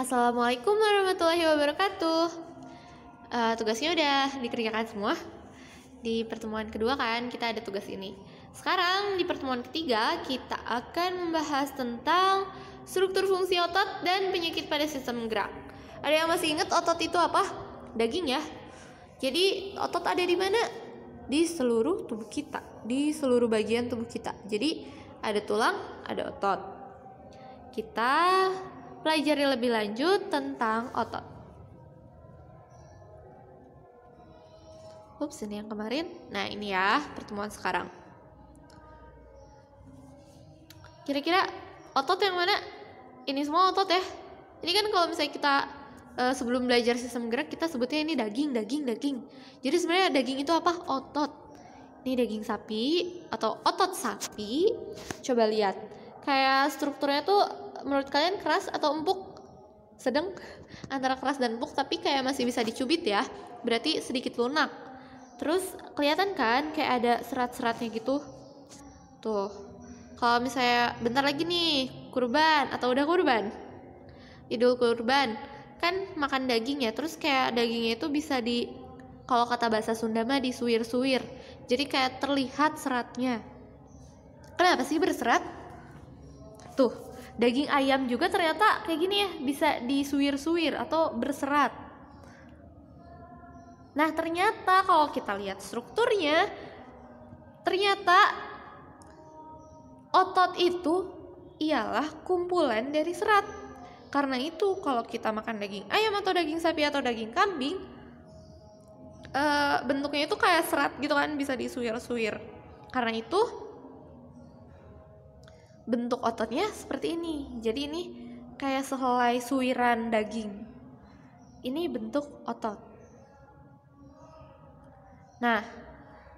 Assalamualaikum warahmatullahi wabarakatuh. Tugasnya udah dikerjakan semua. Di pertemuan kedua kan kita ada tugas ini. Sekarang di pertemuan ketiga kita akan membahas tentang struktur fungsi otot dan penyakit pada sistem gerak. Ada yang masih ingat otot itu apa? Daging ya. Jadi otot ada di mana? Di seluruh tubuh kita, di seluruh bagian tubuh kita. Jadi ada tulang, ada otot. Kita pelajari lebih lanjut tentang otot. Ups, ini yang kemarin. Nah, ini ya pertemuan sekarang. Kira-kira otot yang mana? Ini semua otot ya. Ini kan kalau misalnya kita sebelum belajar sistem gerak kita sebutnya ini daging. Jadi sebenarnya daging itu apa? Otot. Ini daging sapi atau otot sapi. Coba lihat. Kayak strukturnya tuh menurut kalian keras atau empuk? Sedang antara keras dan empuk, tapi kayak masih bisa dicubit ya. Berarti sedikit lunak. Terus kelihatan kan kayak ada serat-seratnya gitu. Tuh. Kalau misalnya bentar lagi nih kurban atau udah kurban, Idul Kurban, kan makan daging ya. Terus kayak dagingnya itu bisa kalau kata bahasa Sunda mah disuir-suir. Jadi kayak terlihat seratnya. Kenapa sih berserat? Tuh, daging ayam juga ternyata kayak gini ya, bisa disuir-suir atau berserat. Nah, ternyata kalau kita lihat strukturnya, ternyata otot itu ialah kumpulan dari serat. Karena itu kalau kita makan daging ayam atau daging sapi atau daging kambing, bentuknya itu kayak serat gitu kan, bisa disuir-suir. Karena itu bentuk ototnya seperti ini. Jadi ini kayak sehelai suiran daging. Ini bentuk otot. Nah,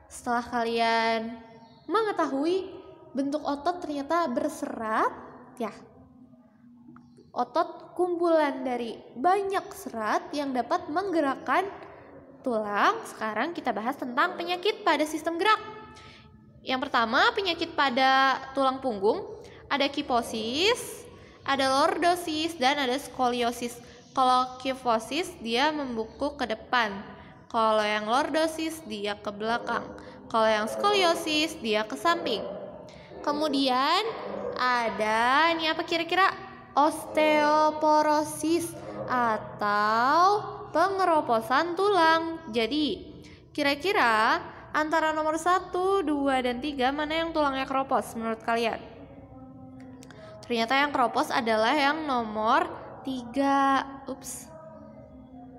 setelah kalian mengetahui bentuk otot ternyata berserat, ya. Otot kumpulan dari banyak serat yang dapat menggerakkan tulang. Sekarang kita bahas tentang penyakit pada sistem gerak. Yang pertama, penyakit pada tulang punggung. Ada kifosis, ada lordosis, dan ada skoliosis. Kalau kifosis dia membungkuk ke depan. Kalau yang lordosis dia ke belakang. Kalau yang skoliosis dia ke samping. Kemudian ada ini apa kira-kira? Osteoporosis atau pengeroposan tulang. Jadi kira-kira antara nomor 1, 2, dan 3 mana yang tulangnya keropos menurut kalian? Ternyata yang keropos adalah yang nomor 3. Ups.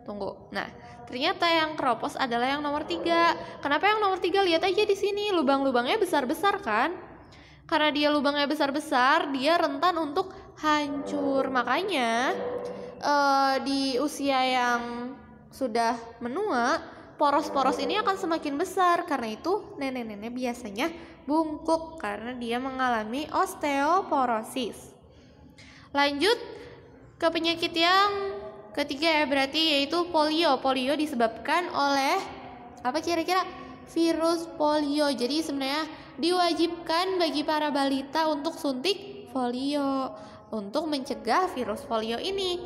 Tunggu. Nah, ternyata yang keropos adalah yang nomor 3. Kenapa yang nomor 3? Lihat aja di sini, lubang-lubangnya besar-besar kan? Karena dia lubangnya besar-besar, dia rentan untuk hancur. Makanya di usia yang sudah menua, poros-poros ini akan semakin besar. Karena itu nenek-nenek biasanya bungkuk karena dia mengalami osteoporosis. Lanjut ke penyakit yang ketiga ya, berarti yaitu polio. Polio disebabkan oleh apa kira-kira? Virus polio. Jadi sebenarnya diwajibkan bagi para balita untuk suntik polio untuk mencegah virus polio ini.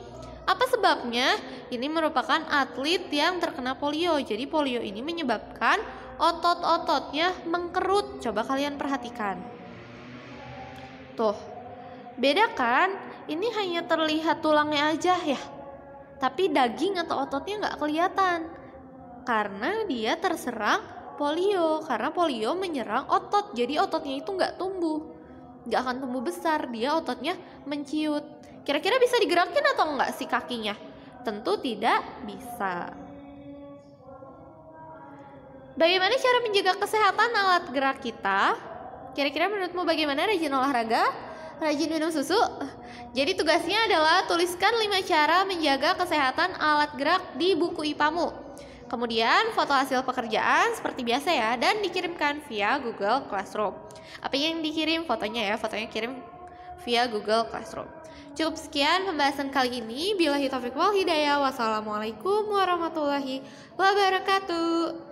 Apa sebabnya? Ini merupakan atlet yang terkena polio. Jadi polio ini menyebabkan otot-ototnya mengkerut. Coba kalian perhatikan. Tuh, beda kan? Ini hanya terlihat tulangnya aja ya. Tapi daging atau ototnya nggak kelihatan. Karena dia terserang polio. Karena polio menyerang otot. Jadi ototnya itu nggak tumbuh. Nggak akan tumbuh besar. Dia ototnya menciut. Kira-kira bisa digerakin atau enggak sih kakinya? Tentu tidak bisa. Bagaimana cara menjaga kesehatan alat gerak kita? Kira-kira menurutmu bagaimana? Rajin olahraga? Rajin minum susu? Jadi tugasnya adalah tuliskan 5 cara menjaga kesehatan alat gerak di buku IPA-mu. Kemudian foto hasil pekerjaan seperti biasa ya, dan dikirimkan via Google Classroom. Apa yang dikirim? Fotonya ya, fotonya kirim via Google Classroom. Cukup sekian pembahasan kali ini. Billahi taufiq wal hidayah. Wassalamualaikum warahmatullahi wabarakatuh.